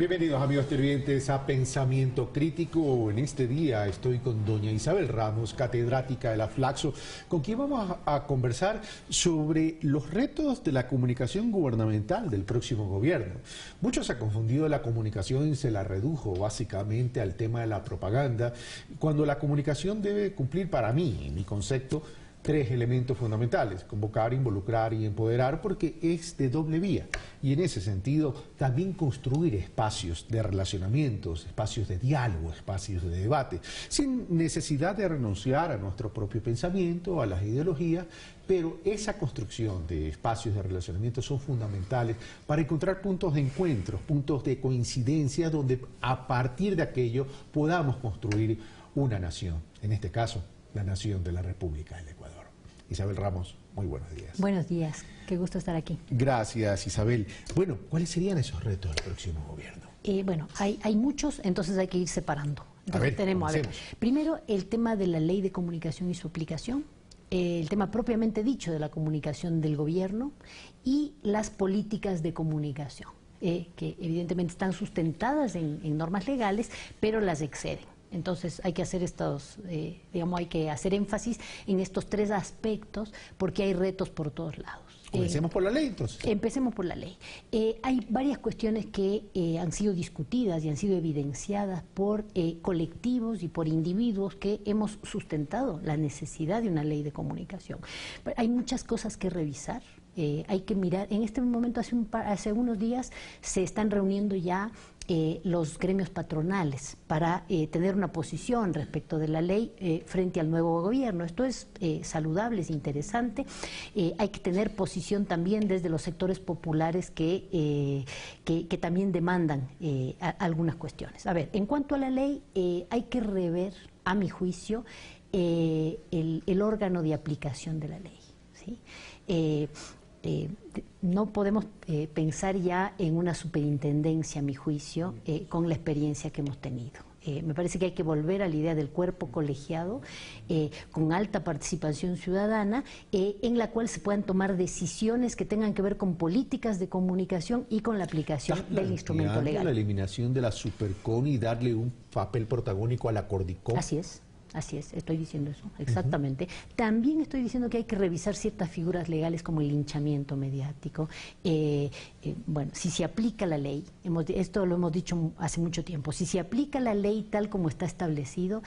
Bienvenidos amigos televidentes a Pensamiento Crítico. En este día estoy con doña Isabel Ramos, catedrática de la Flaxo, con quien vamos a conversar sobre los retos de la comunicación gubernamental del próximo gobierno. Muchos han confundido la comunicación y se la redujo básicamente al tema de la propaganda, cuando la comunicación debe cumplir, para mí, en mi concepto, tres elementos fundamentales: convocar, involucrar y empoderar, porque es de doble vía. Y en ese sentido, también construir espacios de relacionamientos, espacios de diálogo, espacios de debate, sin necesidad de renunciar a nuestro propio pensamiento, a las ideologías, pero esa construcción de espacios de relacionamiento son fundamentales para encontrar puntos de encuentro, puntos de coincidencia, donde a partir de aquello podamos construir una nación, en este caso, la nación de la República del Ecuador. Isabel Ramos, muy buenos días. Buenos días, qué gusto estar aquí. Gracias, Isabel. Bueno, ¿cuáles serían esos retos del próximo gobierno? Bueno, hay muchos, entonces hay que ir separando. Entonces, A ver, primero el tema de la ley de comunicación y su aplicación, el tema propiamente dicho de la comunicación del gobierno y las políticas de comunicación, que evidentemente están sustentadas en normas legales, pero las exceden. Entonces hay que hacer hay que hacer énfasis en estos tres aspectos porque hay retos por todos lados. Comencemos por la ley, entonces. Empecemos por la ley. Hay varias cuestiones que han sido discutidas y han sido evidenciadas por colectivos y por individuos que hemos sustentado la necesidad de una ley de comunicación. Pero hay muchas cosas que revisar. Hay que mirar, en este momento hace unos días se están reuniendo ya los gremios patronales para tener una posición respecto de la ley frente al nuevo gobierno. Esto es saludable, es interesante. Hay que tener posición también desde los sectores populares que también demandan algunas cuestiones. A ver, en cuanto a la ley, hay que rever, a mi juicio, el órgano de aplicación de la ley, ¿sí? No podemos pensar ya en una superintendencia, a mi juicio, con la experiencia que hemos tenido. Me parece que hay que volver a la idea del cuerpo colegiado, con alta participación ciudadana, en la cual se puedan tomar decisiones que tengan que ver con políticas de comunicación y con la aplicación del instrumento legal. La eliminación de la Supercon y darle un papel protagónico a la Cordicom. Así es, estoy diciendo eso, exactamente. También estoy diciendo que hay que revisar ciertas figuras legales como el linchamiento mediático. Bueno, si se aplica la ley, esto lo hemos dicho hace mucho tiempo, si se aplica la ley tal como está establecido,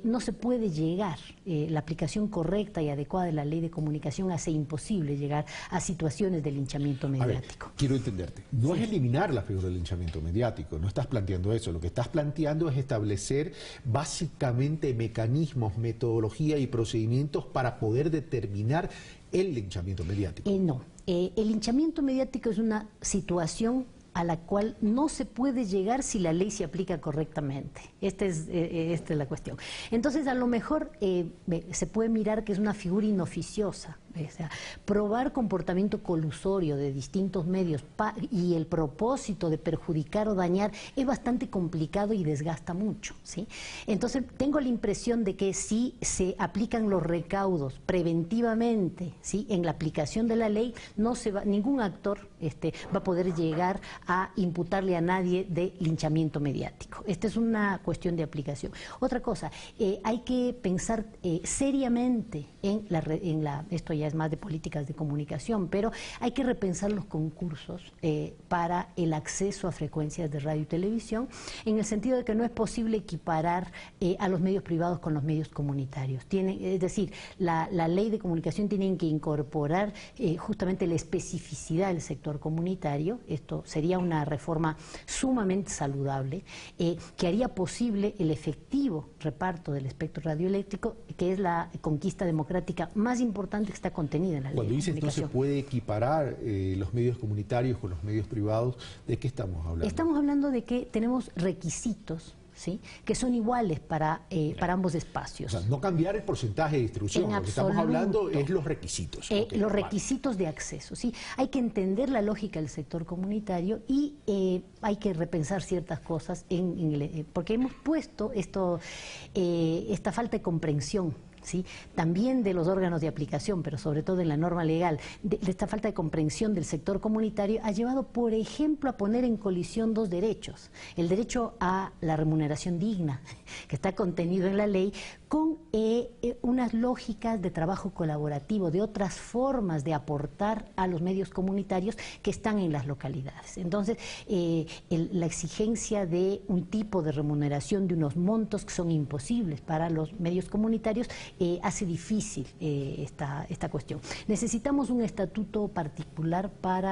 no se puede llegar, la aplicación correcta y adecuada de la ley de comunicación hace imposible llegar a situaciones de linchamiento mediático. A ver, quiero entenderte, no es eliminar la figura del linchamiento mediático, no estás planteando eso, lo que estás planteando es establecer básicamente mecanismos, metodología y procedimientos para poder determinar el linchamiento mediático. No, el linchamiento mediático es una situación a la cual no se puede llegar si la ley se aplica correctamente. Esta es la cuestión. Entonces, a lo mejor se puede mirar que es una figura inoficiosa. O sea, probar comportamiento colusorio de distintos medios y el propósito de perjudicar o dañar es bastante complicado y desgasta mucho, ¿sí? Entonces, tengo la impresión de que si se aplican los recaudos preventivamente, ¿sí?, en la aplicación de la ley, ningún actor va a poder llegar a imputarle a nadie de linchamiento mediático. Esta es una cuestión de aplicación. Otra cosa, hay que pensar seriamente esto ya es más de políticas de comunicación, pero hay que repensar los concursos para el acceso a frecuencias de radio y televisión, en el sentido de que no es posible equiparar a los medios privados con los medios comunitarios. Es decir, la ley de comunicación tiene que incorporar justamente la especificidad del sector comunitario. Esto sería una reforma sumamente saludable, que haría posible el efectivo reparto del espectro radioeléctrico, que es la conquista democrática más importante que está contenida en la ley. Cuando dices no se puede equiparar los medios comunitarios con los medios privados, ¿de qué estamos hablando? Estamos hablando de que tenemos requisitos, ¿sí?, que son iguales para ambos espacios. O sea, no cambiar el porcentaje de distribución, lo que estamos hablando es los requisitos. Los requisitos de acceso, ¿sí? Hay que entender la lógica del sector comunitario y hay que repensar ciertas cosas, porque hemos puesto esta falta de comprensión, ¿sí? También de los órganos de aplicación, pero sobre todo en la norma legal, de esta falta de comprensión del sector comunitario ha llevado, por ejemplo, a poner en colisión dos derechos. El derecho a la remuneración digna, que está contenido en la ley, con unas lógicas de trabajo colaborativo, de otras formas de aportar a los medios comunitarios que están en las localidades. Entonces, la exigencia de un tipo de remuneración, de unos montos que son imposibles para los medios comunitarios, hace difícil esta cuestión. Necesitamos un estatuto particular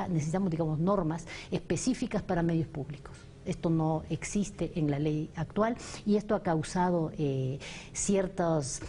necesitamos, digamos, normas específicas para medios públicos. Esto no existe en la ley actual y esto ha causado ciertas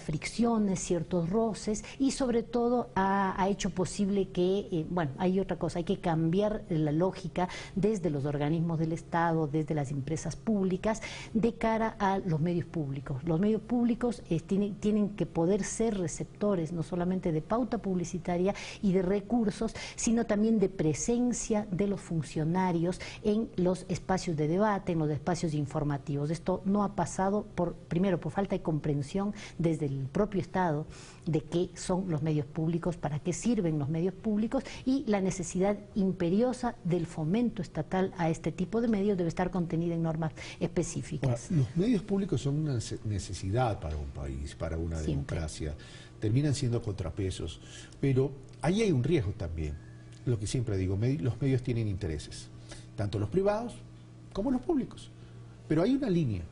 fricciones, ciertos roces y sobre todo ha hecho posible que, bueno, hay otra cosa, hay que cambiar la lógica desde los organismos del Estado, desde las empresas públicas, de cara a los medios públicos. Los medios públicos tienen que poder ser receptores no solamente de pauta publicitaria y de recursos, sino también de presencia de los funcionarios en los espacios de debate, en los espacios informativos. Esto no ha pasado, primero, por falta de comprensión desde el propio Estado de qué son los medios públicos, para qué sirven los medios públicos, y la necesidad imperiosa del fomento estatal a este tipo de medios debe estar contenida en normas específicas. Ahora, los medios públicos son una necesidad para un país, para una democracia. Terminan siendo contrapesos, pero ahí hay un riesgo también. Lo que siempre digo, los medios tienen intereses, tanto los privados como los públicos. Pero hay una línea,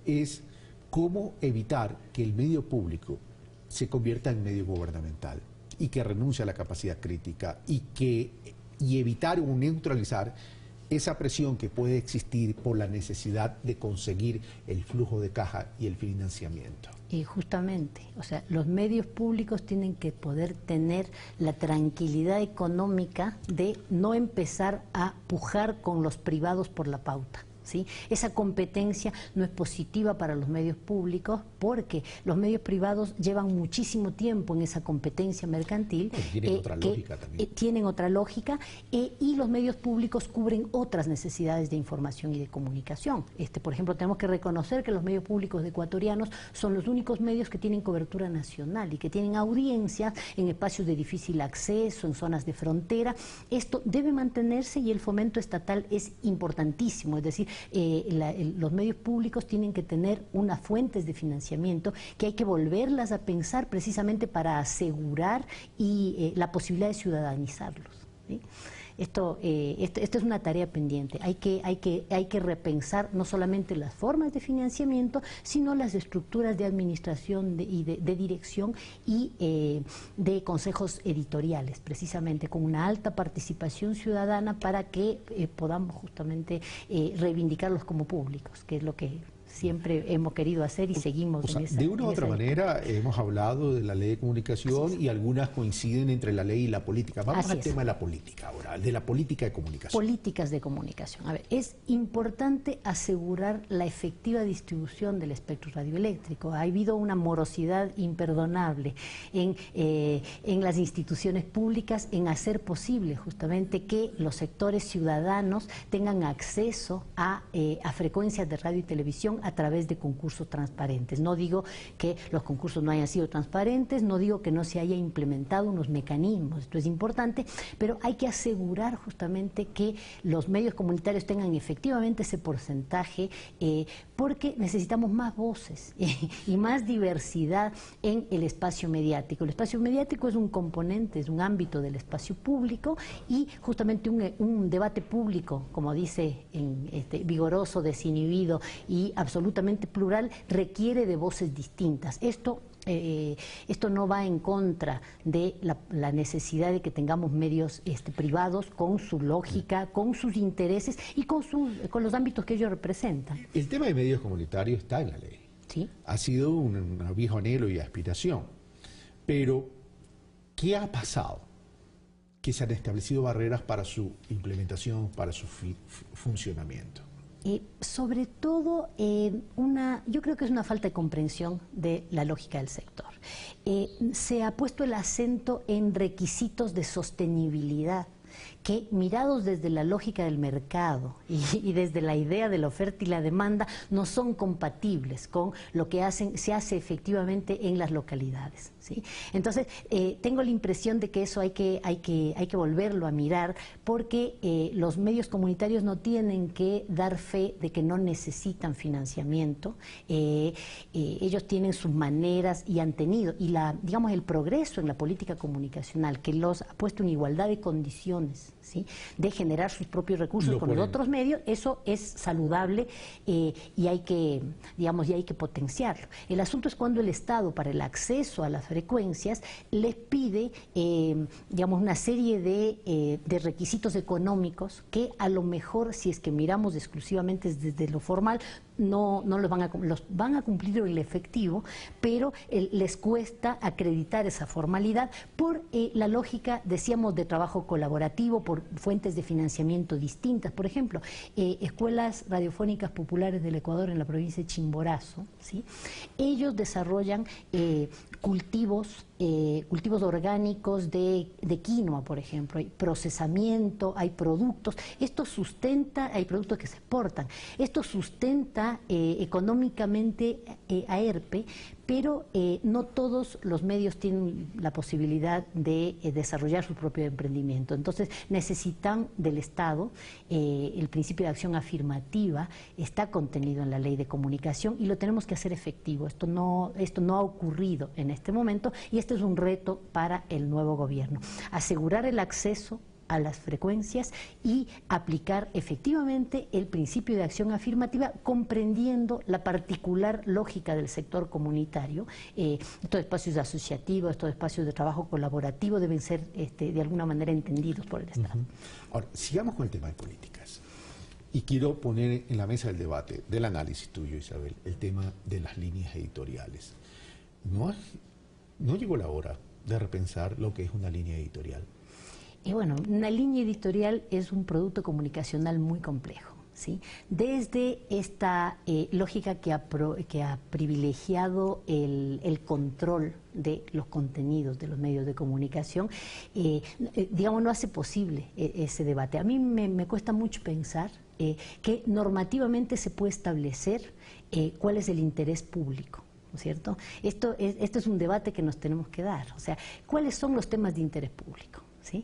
es cómo evitar que el medio público se convierta en medio gubernamental y que renuncie a la capacidad crítica y evitar o neutralizar esa presión que puede existir por la necesidad de conseguir el flujo de caja y el financiamiento. Y justamente, o sea, los medios públicos tienen que poder tener la tranquilidad económica de no empezar a pujar con los privados por la pauta. ¿Sí? Esa competencia no es positiva para los medios públicos porque los medios privados llevan muchísimo tiempo en esa competencia mercantil. Tienen otra lógica también. Tienen otra lógica y los medios públicos cubren otras necesidades de información y de comunicación. Por ejemplo, tenemos que reconocer que los medios públicos ecuatorianos son los únicos medios que tienen cobertura nacional y que tienen audiencias en espacios de difícil acceso, en zonas de frontera. Esto debe mantenerse y el fomento estatal es importantísimo, es decir, los medios públicos tienen que tener unas fuentes de financiamiento que hay que volverlas a pensar precisamente para asegurar la posibilidad de ciudadanizarlos, ¿sí? Esto es una tarea pendiente. Hay que repensar no solamente las formas de financiamiento, sino las estructuras de administración de dirección y de consejos editoriales, precisamente con una alta participación ciudadana para que podamos justamente reivindicarlos como públicos, que es lo que siempre hemos querido hacer y seguimos en esa. De una u otra manera hemos hablado de la ley de comunicación y algunas coinciden entre la ley y la política. Vamos al tema de la política ahora, de la política de comunicación. Políticas de comunicación. A ver, es importante asegurar la efectiva distribución del espectro radioeléctrico. Ha habido una morosidad imperdonable en las instituciones públicas en hacer posible justamente que los sectores ciudadanos tengan acceso a frecuencias de radio y televisión a través de concursos transparentes. No digo que los concursos no hayan sido transparentes, no digo que no se haya implementado unos mecanismos, esto es importante, pero hay que asegurar justamente que los medios comunitarios tengan efectivamente ese porcentaje, porque necesitamos más voces y más diversidad en el espacio mediático. El espacio mediático es un componente, es un ámbito del espacio público y justamente un debate público, como dice vigoroso, desinhibido y absolutamente plural, requiere de voces distintas. Esto no va en contra de la necesidad de que tengamos medios privados con su lógica, con sus intereses y con los ámbitos que ellos representan. El tema de medios comunitarios está en la ley. ¿Sí? Ha sido un viejo anhelo y aspiración. Pero, ¿qué ha pasado? Que se han establecido barreras para su implementación, para su funcionamiento. Sobre todo, yo creo que es una falta de comprensión de la lógica del sector. Se ha puesto el acento en requisitos de sostenibilidad que mirados desde la lógica del mercado y desde la idea de la oferta y la demanda no son compatibles con lo que se hace efectivamente en las localidades, ¿sí? Entonces, tengo la impresión de que eso hay que volverlo a mirar, porque los medios comunitarios no tienen que dar fe de que no necesitan financiamiento. Ellos tienen sus maneras y han tenido, y digamos el progreso en la política comunicacional que los ha puesto en igualdad de condiciones, ¿sí?, de generar sus propios recursos con los otros medios. Eso es saludable, y hay que potenciarlo. El asunto es cuando el Estado, para el acceso a las frecuencias, les pide digamos una serie de requisitos económicos que a lo mejor, si es que miramos exclusivamente desde lo formal, no los van a cumplir en el efectivo, pero les cuesta acreditar esa formalidad por la lógica, decíamos, de trabajo colaborativo, por fuentes de financiamiento distintas. Por ejemplo, escuelas radiofónicas populares del Ecuador en la provincia de Chimborazo, ¿sí?, ellos desarrollan cultivos orgánicos de quinoa, por ejemplo. Hay procesamiento, hay productos. Esto sustenta, hay productos que se exportan. Esto sustenta económicamente a ERPE, pero no todos los medios tienen la posibilidad de desarrollar su propio emprendimiento. Entonces necesitan del Estado. El principio de acción afirmativa está contenido en la Ley de Comunicación y lo tenemos que hacer efectivo. Esto no ha ocurrido en este momento, y este es un reto para el nuevo gobierno: asegurar el acceso a las frecuencias y aplicar efectivamente el principio de acción afirmativa, comprendiendo la particular lógica del sector comunitario. Estos espacios asociativos, estos espacios de trabajo colaborativo deben ser de alguna manera entendidos por el Estado. Ahora, sigamos con el tema de políticas. Y quiero poner en la mesa del debate, del análisis tuyo, Isabel, el tema de las líneas editoriales. ¿No llegó la hora de repensar lo que es una línea editorial? Y bueno, una línea editorial es un producto comunicacional muy complejo, ¿sí? Desde esta lógica que ha privilegiado el control de los contenidos de los medios de comunicación, digamos, no hace posible ese debate. A mí me cuesta mucho pensar que normativamente se puede establecer cuál es el interés público, ¿no es cierto? Esto es un debate que nos tenemos que dar. O sea, ¿cuáles son los temas de interés público? ¿Sí?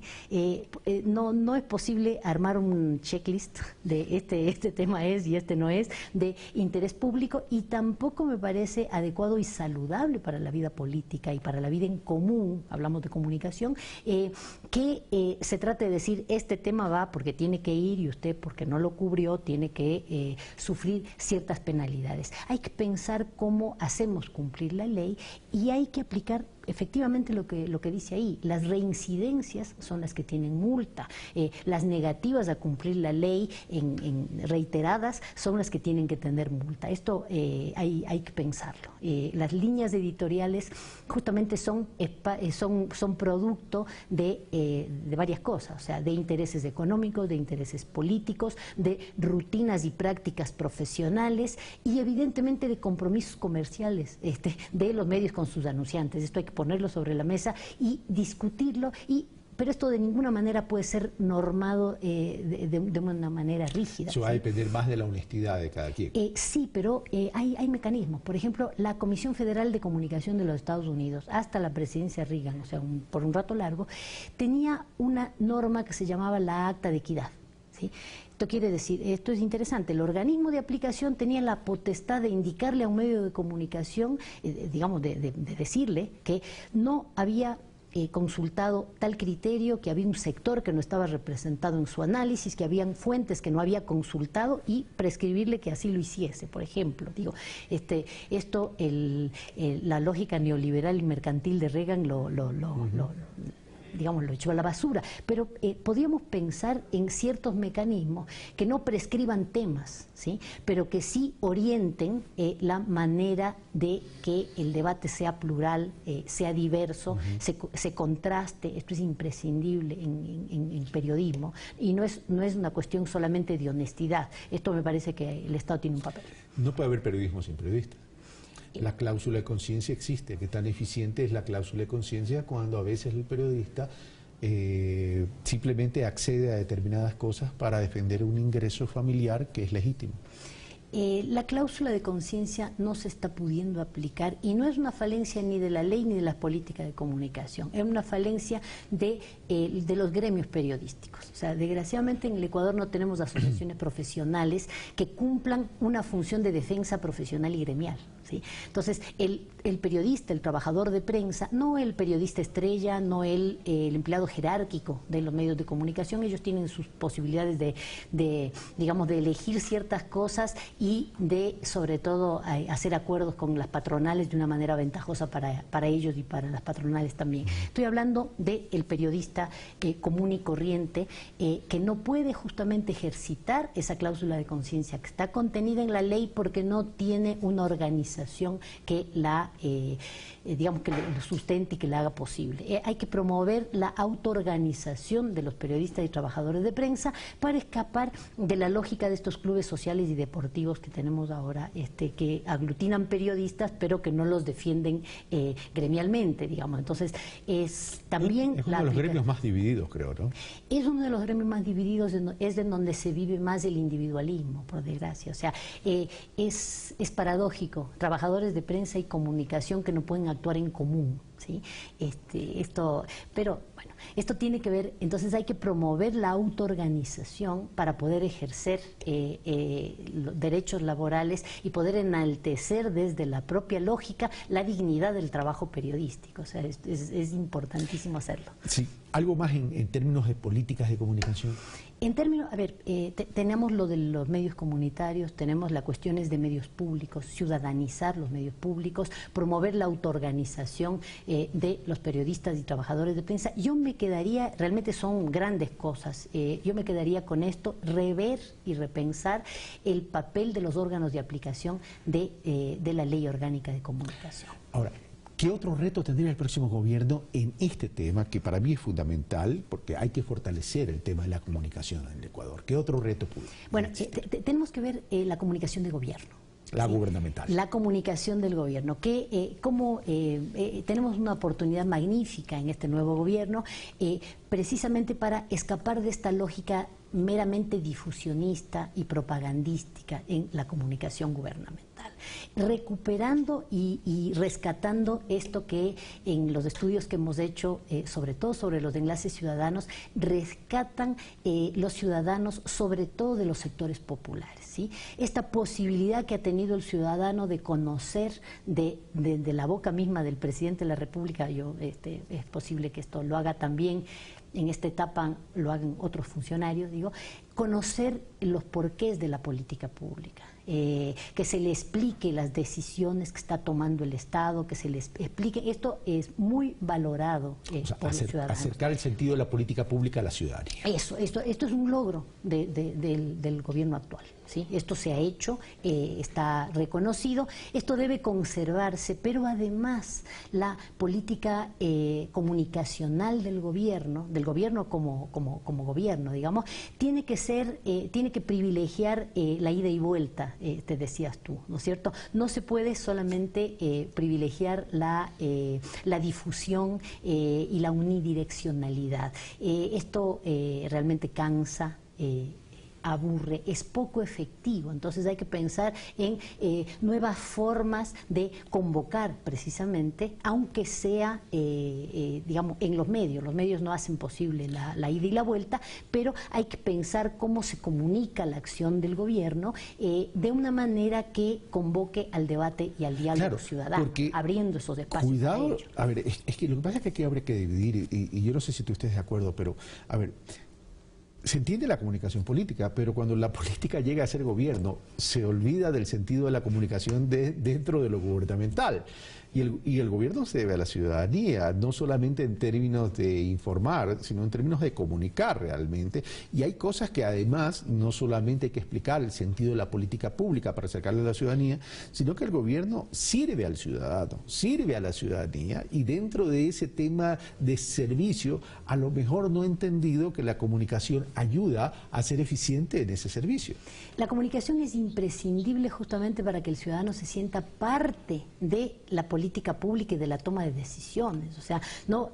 No es posible armar un checklist de este tema es y este no es de interés público, y tampoco me parece adecuado y saludable para la vida política y para la vida en común, hablamos de comunicación, que se trate de decir este tema va porque tiene que ir y usted porque no lo cubrió tiene que sufrir ciertas penalidades. Hay que pensar cómo hacemos cumplir la ley, y hay que aplicar efectivamente lo que dice ahí. Las reincidencias son las que tienen multa, las negativas a cumplir la ley en reiteradas son las que tienen que tener multa. Esto hay que pensarlo. Las líneas editoriales justamente son producto de varias cosas, o sea, de intereses económicos, de intereses políticos, de rutinas y prácticas profesionales, y evidentemente de compromisos comerciales de los medios con sus anunciantes. Esto hay que ponerlo sobre la mesa y discutirlo, pero esto de ninguna manera puede ser normado de una manera rígida. Eso va a depender más de la honestidad de cada quien. Sí, pero hay mecanismos. Por ejemplo, la Comisión Federal de Comunicación de los Estados Unidos, hasta la presidencia Reagan, o sea, por un rato largo, tenía una norma que se llamaba la Acta de Equidad, ¿sí? Esto quiere decir, esto es interesante, el organismo de aplicación tenía la potestad de indicarle a un medio de comunicación, digamos, de decirle que no había consultado tal criterio, que había un sector que no estaba representado en su análisis, que habían fuentes que no había consultado, y prescribirle que así lo hiciese. Por ejemplo, la lógica neoliberal y mercantil de Reagan digamos, lo echó a la basura, pero podríamos pensar en ciertos mecanismos que no prescriban temas, ¿sí?, pero que sí orienten la manera de que el debate sea plural, sea diverso, se contraste. Esto es imprescindible en periodismo, y no es una cuestión solamente de honestidad. Esto me parece que el Estado tiene un papel. No puede haber periodismo sin periodistas. La cláusula de conciencia existe. ¿Qué tan eficiente es la cláusula de conciencia cuando a veces el periodista simplemente accede a determinadas cosas para defender un ingreso familiar que es legítimo. La cláusula de conciencia no se está pudiendo aplicar y no es una falencia ni de la ley ni de las políticas de comunicación, es una falencia de los gremios periodísticos. O sea, desgraciadamente en el Ecuador no tenemos asociaciones profesionales que cumplan una función de defensa profesional y gremial, ¿sí? Entonces, el periodista, el trabajador de prensa, no el periodista estrella, no el empleado jerárquico de los medios de comunicación, ellos tienen sus posibilidades digamos, de elegir ciertas cosas y de, sobre todo, hacer acuerdos con las patronales de una manera ventajosa para ellos y para las patronales también. Estoy hablando del periodista común y corriente que no puede justamente ejercitar esa cláusula de conciencia que está contenida en la ley porque no tiene una organización que la digamos, que lo sustente y que la haga posible. Hay que promover la autoorganización de los periodistas y trabajadores de prensa para escapar de la lógica de estos clubes sociales y deportivos que tenemos ahora, que aglutinan periodistas pero que no los defienden gremialmente, digamos. Entonces, es también... Es uno de los gremios más divididos, creo, ¿no? Es uno de los gremios más divididos, es de donde se vive más el individualismo, por desgracia. O sea, es paradójico, trabajadores de prensa y comunicación que no pueden actuar en común, ¿sí? Pero bueno, esto tiene que ver, entonces hay que promover la autoorganización para poder ejercer los derechos laborales y poder enaltecer desde la propia lógica la dignidad del trabajo periodístico. O sea, es importantísimo hacerlo. Sí, algo más en términos de políticas de comunicación. En términos, a ver, tenemos lo de los medios comunitarios, tenemos las cuestiones de medios públicos, ciudadanizar los medios públicos, promover la autoorganización de los periodistas y trabajadores de prensa. Yo me quedaría, realmente son grandes cosas, yo me quedaría con esto, rever y repensar el papel de los órganos de aplicación de la Ley Orgánica de Comunicación. Ahora, ¿qué otro reto tendría el próximo gobierno en este tema, que para mí es fundamental, porque hay que fortalecer el tema de la comunicación en el Ecuador? ¿Qué otro reto puede existir? Bueno, tenemos que ver la comunicación de gobierno. La gubernamental. La comunicación del gobierno, que tenemos una oportunidad magnífica en este nuevo gobierno, precisamente para escapar de esta lógica meramente difusionista y propagandística en la comunicación gubernamental, recuperando y rescatando esto que en los estudios que hemos hecho, sobre todo sobre los enlaces ciudadanos, rescatan los ciudadanos, sobre todo de los sectores populares, ¿sí? Esta posibilidad que ha tenido el ciudadano de conocer de la boca misma del presidente de la República, es posible que esto lo haga también en esta etapa, lo hagan otros funcionarios, digo, conocer los porqués de la política pública, que se le explique las decisiones que está tomando el Estado, que se les explique. Esto es muy valorado por los ciudadanos. Acercar el sentido de la política pública a la ciudadanía. Esto es un logro del gobierno actual, ¿sí? Esto se ha hecho, está reconocido, esto debe conservarse, pero además la política comunicacional del gobierno como gobierno, digamos, tiene que privilegiar la ida y vuelta, te decías tú, ¿no es cierto? No se puede solamente privilegiar la difusión y la unidireccionalidad. Esto realmente cansa, aburre, es poco efectivo. Entonces hay que pensar en nuevas formas de convocar precisamente, aunque sea, digamos, en los medios. Los medios no hacen posible la ida y la vuelta, pero hay que pensar cómo se comunica la acción del gobierno de una manera que convoque al debate y al diálogo ciudadano, abriendo esos espacios. Cuidado, a ver, es que lo que pasa es que aquí habría que dividir, y yo no sé si tú estés de acuerdo, pero, a ver, se entiende la comunicación política, pero cuando la política llega a ser gobierno, se olvida del sentido de la comunicación dentro de lo gubernamental. Y el gobierno se debe a la ciudadanía, no solamente en términos de informar, sino en términos de comunicar realmente. Y hay cosas que además no solamente hay que explicar el sentido de la política pública para acercarle a la ciudadanía, sino que el gobierno sirve al ciudadano, sirve a la ciudadanía, y dentro de ese tema de servicio, a lo mejor no he entendido que la comunicación ayuda a ser eficiente en ese servicio. La comunicación es imprescindible justamente para que el ciudadano se sienta parte de la política política pública y de la toma de decisiones. O sea, no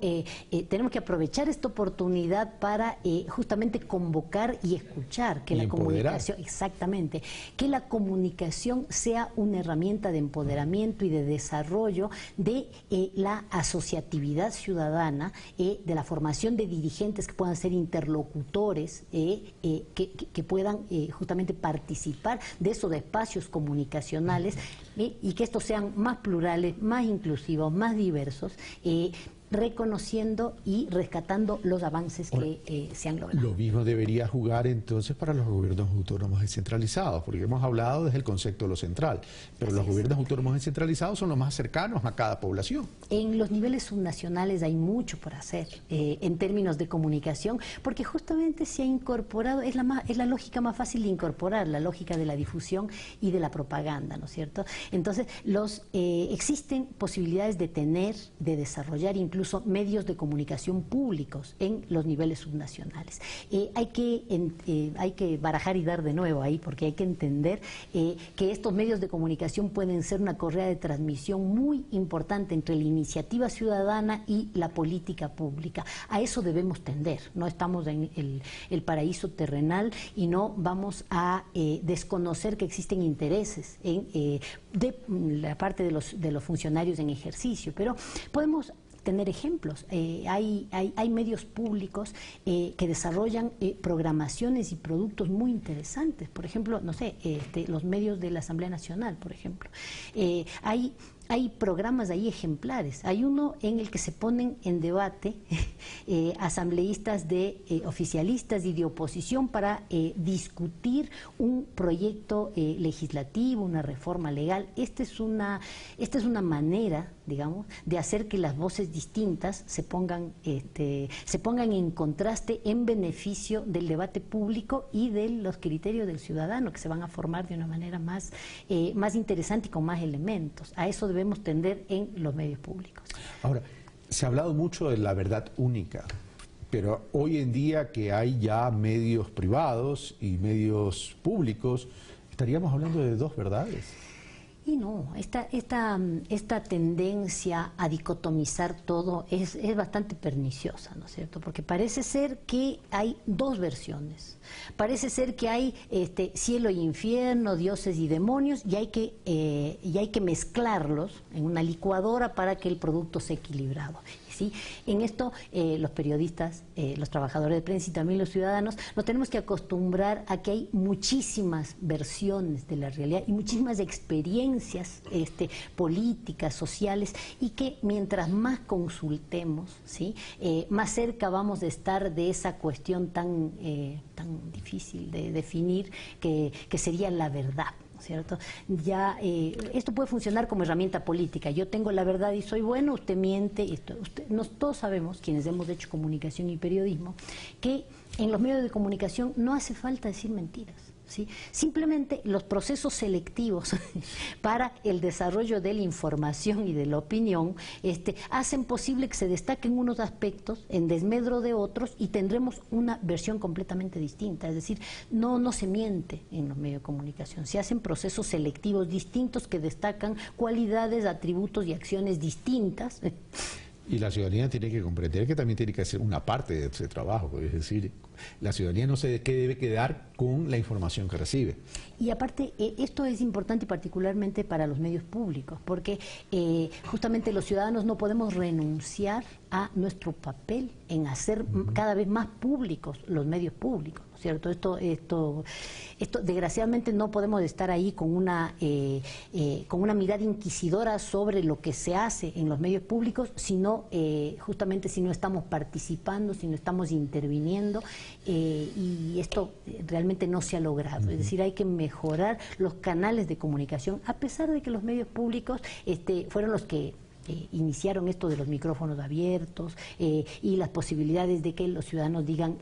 tenemos que aprovechar esta oportunidad para justamente convocar y escuchar, que la comunicación, exactamente, que la comunicación sea una herramienta de empoderamiento y de desarrollo de la asociatividad ciudadana, de la formación de dirigentes que puedan ser interlocutores, que puedan justamente participar de esos espacios comunicacionales, y que estos sean más plurales, más inclusivos, más diversos, reconociendo y rescatando los avances que se han logrado. Lo mismo debería jugar entonces para los gobiernos autónomos descentralizados, porque hemos hablado desde el concepto de lo central, pero los gobiernos autónomos descentralizados son los más cercanos a cada población. En los niveles subnacionales hay mucho por hacer en términos de comunicación, porque justamente se ha incorporado, es la lógica más fácil de incorporar, la lógica de la difusión y de la propaganda, ¿no es cierto? Entonces, existen posibilidades de desarrollar incluso medios de comunicación públicos en los niveles subnacionales. Hay que barajar y dar de nuevo ahí, porque hay que entender que estos medios de comunicación pueden ser una correa de transmisión muy importante entre la iniciativa ciudadana y la política pública. A eso debemos tender. No estamos en el paraíso terrenal y no vamos a desconocer que existen intereses de la parte de los funcionarios en ejercicio, pero podemos tener ejemplos. Hay medios públicos que desarrollan programaciones y productos muy interesantes. Por ejemplo, no sé, los medios de la Asamblea Nacional, por ejemplo. Hay programas ahí ejemplares. Hay uno en el que se ponen en debate asambleístas oficialistas y de oposición para discutir un proyecto legislativo, una reforma legal. Esta es una manera, digamos, de hacer que las voces distintas se pongan en contraste en beneficio del debate público y de los criterios del ciudadano, que se van a formar de una manera más interesante y con más elementos. A eso debemos tender en los medios públicos. Ahora, se ha hablado mucho de la verdad única, pero hoy en día que hay ya medios privados y medios públicos, estaríamos hablando de dos verdades. Y no, esta tendencia a dicotomizar todo es bastante perniciosa, ¿no es cierto? Porque parece ser que hay dos versiones. Parece ser que hay cielo y infierno, dioses y demonios, y hay que mezclarlos en una licuadora para que el producto sea equilibrado. ¿Sí? En esto los periodistas, los trabajadores de prensa y también los ciudadanos nos tenemos que acostumbrar a que hay muchísimas versiones de la realidad y muchísimas experiencias políticas, sociales, y que mientras más consultemos, ¿sí? Más cerca vamos de estar de esa cuestión tan difícil de definir que sería la verdad, ¿cierto? Ya esto puede funcionar como herramienta política. Yo tengo la verdad y soy bueno, usted miente. Todos sabemos, quienes hemos hecho comunicación y periodismo, que en los medios de comunicación no hace falta decir mentiras, ¿sí? Simplemente los procesos selectivos para el desarrollo de la información y de la opinión hacen posible que se destaquen unos aspectos en desmedro de otros y tendremos una versión completamente distinta. Es decir, no se miente en los medios de comunicación, se hacen procesos selectivos distintos que destacan cualidades, atributos y acciones distintas. Y la ciudadanía tiene que comprender que también tiene que hacer una parte de ese trabajo, es decir, la ciudadanía no se debe quedar con la información que recibe. Y aparte, esto es importante particularmente para los medios públicos, porque justamente los ciudadanos no podemos renunciar a nuestro papel en hacer cada vez más públicos los medios públicos, ¿no es cierto? Esto desgraciadamente no podemos estar ahí con una mirada inquisidora sobre lo que se hace en los medios públicos, sino justamente si no estamos participando, si no estamos interviniendo, y esto realmente no se ha logrado. Es decir, hay que mejorar los canales de comunicación, a pesar de que los medios públicos fueron los que iniciaron esto de los micrófonos abiertos y las posibilidades de que los ciudadanos digan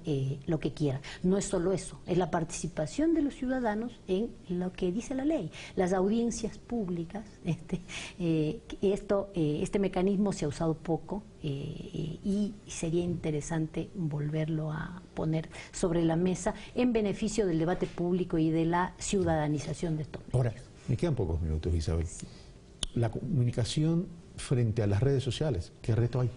lo que quieran. No es solo eso, es la participación de los ciudadanos en lo que dice la ley, las audiencias públicas. Este mecanismo se ha usado poco y sería interesante volverlo a poner sobre la mesa en beneficio del debate público y de la ciudadanización de estos medios. Ahora, me quedan pocos minutos, Isabel. La comunicación frente a las redes sociales? ¿Qué reto hay?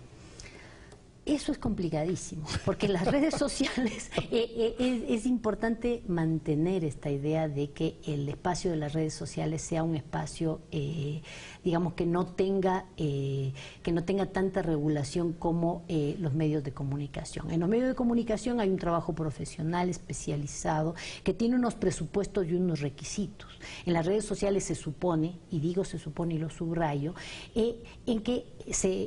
Eso es complicadísimo, porque las redes sociales es importante mantener esta idea de que el espacio de las redes sociales sea un espacio, digamos, que no tenga tanta regulación como los medios de comunicación. En los medios de comunicación hay un trabajo profesional especializado que tiene unos presupuestos y unos requisitos. En las redes sociales se supone, y digo se supone y lo subrayo, en que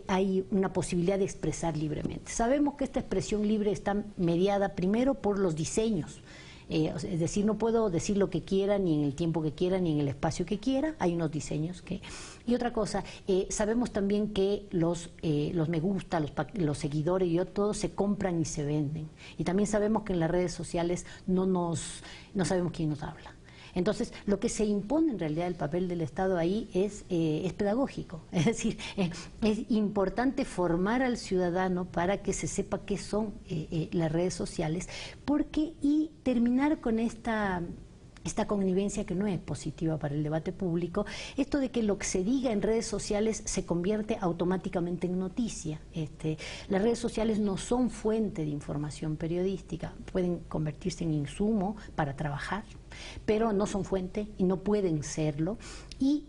hay una posibilidad de expresar libremente. Sabemos que esta expresión libre está mediada primero por los diseños. Es decir, no puedo decir lo que quiera, ni en el tiempo que quiera, ni en el espacio que quiera. Hay unos diseños que... Y otra cosa, sabemos también que los me gusta, los seguidores y todos se compran y se venden. Y también sabemos que en las redes sociales no sabemos quién nos habla. Entonces, lo que se impone en realidad el papel del Estado ahí es pedagógico. Es decir, es importante formar al ciudadano para que se sepa qué son las redes sociales, y terminar con esta connivencia que no es positiva para el debate público, esto de que lo que se diga en redes sociales se convierte automáticamente en noticia. Las redes sociales no son fuente de información periodística, pueden convertirse en insumo para trabajar, pero no son fuente y no pueden serlo, y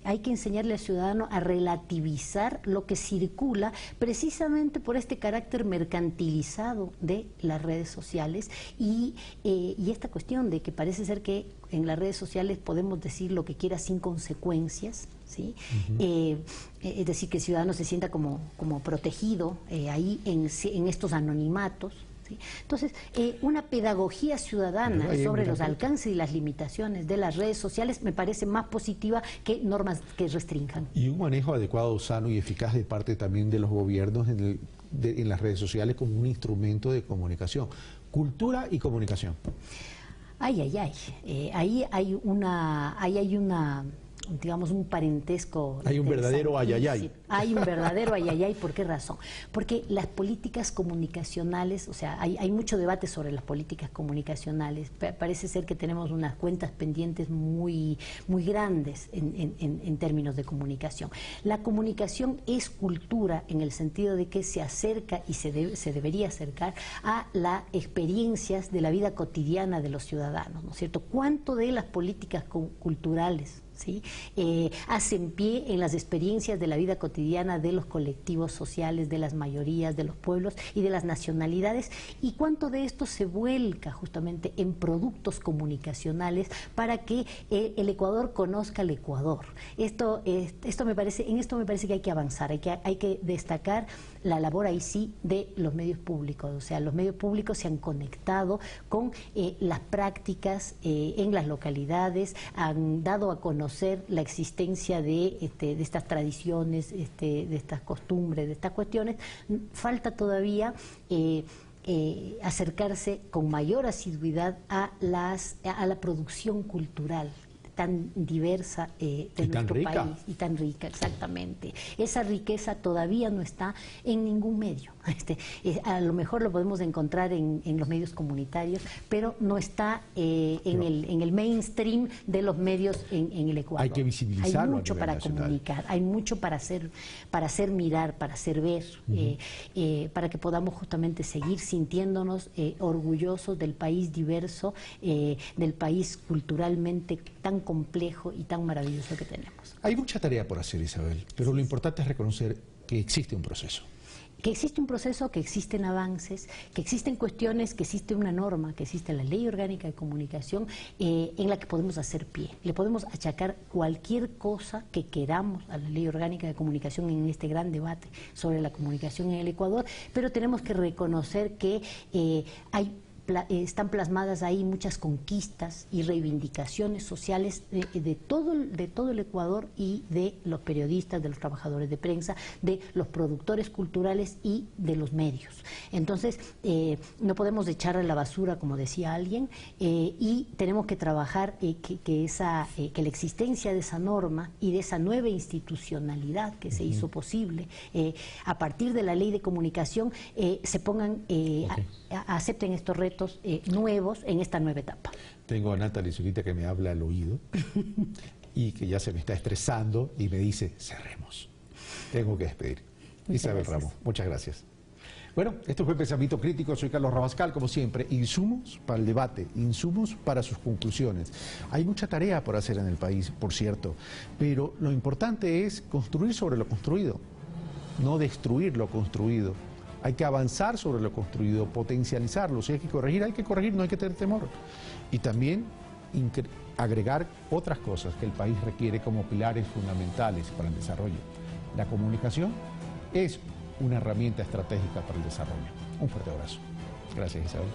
hay que enseñarle al ciudadano a relativizar lo que circula precisamente por este carácter mercantilizado de las redes sociales y esta cuestión de que parece ser que en las redes sociales podemos decir lo que quiera sin consecuencias, ¿sí? Es decir, que el ciudadano se sienta como protegido ahí en estos anonimatos. Entonces, una pedagogía ciudadana sobre los alcances y las limitaciones de las redes sociales me parece más positiva que normas que restrinjan. Y un manejo adecuado, sano y eficaz de parte también de los gobiernos en las redes sociales como un instrumento de comunicación. Cultura y comunicación. Ahí hay una digamos, un parentesco. Hay un verdadero ayayay. Hay un verdadero ayayay. ¿Por qué razón? Porque las políticas comunicacionales, o sea, hay mucho debate sobre las políticas comunicacionales. Parece ser que tenemos unas cuentas pendientes muy grandes en términos de comunicación. La comunicación es cultura en el sentido de que se acerca y se debería acercar a las experiencias de la vida cotidiana de los ciudadanos, ¿no es cierto? ¿Cuánto de las políticas culturales, ¿sí?, hacen pie en las experiencias de la vida cotidiana de los colectivos sociales, de las mayorías, de los pueblos y de las nacionalidades, y cuánto de esto se vuelca justamente en productos comunicacionales para que el Ecuador conozca al Ecuador? En esto me parece que hay que avanzar, hay que destacar la labor ahí sí de los medios públicos. O sea, los medios públicos se han conectado con las prácticas en las localidades, han dado a conocer la existencia de estas tradiciones, de estas costumbres, de estas cuestiones. Falta todavía acercarse con mayor asiduidad a la producción cultural tan diversa de nuestro país y tan rica, exactamente. Esa riqueza todavía no está en ningún medio. A lo mejor lo podemos encontrar en los medios comunitarios, pero no está en el mainstream de los medios en el Ecuador. Hay que visibilizarlo. Hay mucho para comunicar, hay mucho para hacer mirar, para hacer ver, para que podamos justamente seguir sintiéndonos orgullosos del país diverso, del país culturalmente tan complejo y tan maravilloso que tenemos. Hay mucha tarea por hacer, Isabel, pero lo importante es reconocer que existe un proceso. Que existe un proceso, que existen avances, que existen cuestiones, que existe una norma, que existe la Ley Orgánica de Comunicación en la que podemos hacer pie. Le podemos achacar cualquier cosa que queramos a la Ley Orgánica de Comunicación en este gran debate sobre la comunicación en el Ecuador, pero tenemos que reconocer que están plasmadas ahí muchas conquistas y reivindicaciones sociales de todo el Ecuador y de los periodistas, de los trabajadores de prensa, de los productores culturales y de los medios. Entonces, no podemos echar a la basura, como decía alguien, y tenemos que trabajar que la existencia de esa norma y de esa nueva institucionalidad que se hizo posible a partir de la Ley de Comunicación se pongan, acepten estos retos nuevos en esta nueva etapa. Tengo a Natalie Zurita que me habla al oído. y que ya se me está estresando y me dice, cerremos. Tengo que despedir. Isabel Ramos, muchas gracias. Bueno, esto fue Pensamiento Crítico, soy Carlos Rabascal, como siempre, insumos para el debate, insumos para sus conclusiones. Hay mucha tarea por hacer en el país, por cierto, pero lo importante es construir sobre lo construido, no destruir lo construido. Hay que avanzar sobre lo construido, potencializarlo. Si hay que corregir, no hay que tener temor. Y también agregar otras cosas que el país requiere como pilares fundamentales para el desarrollo. La comunicación es una herramienta estratégica para el desarrollo. Un fuerte abrazo. Gracias, Isabel.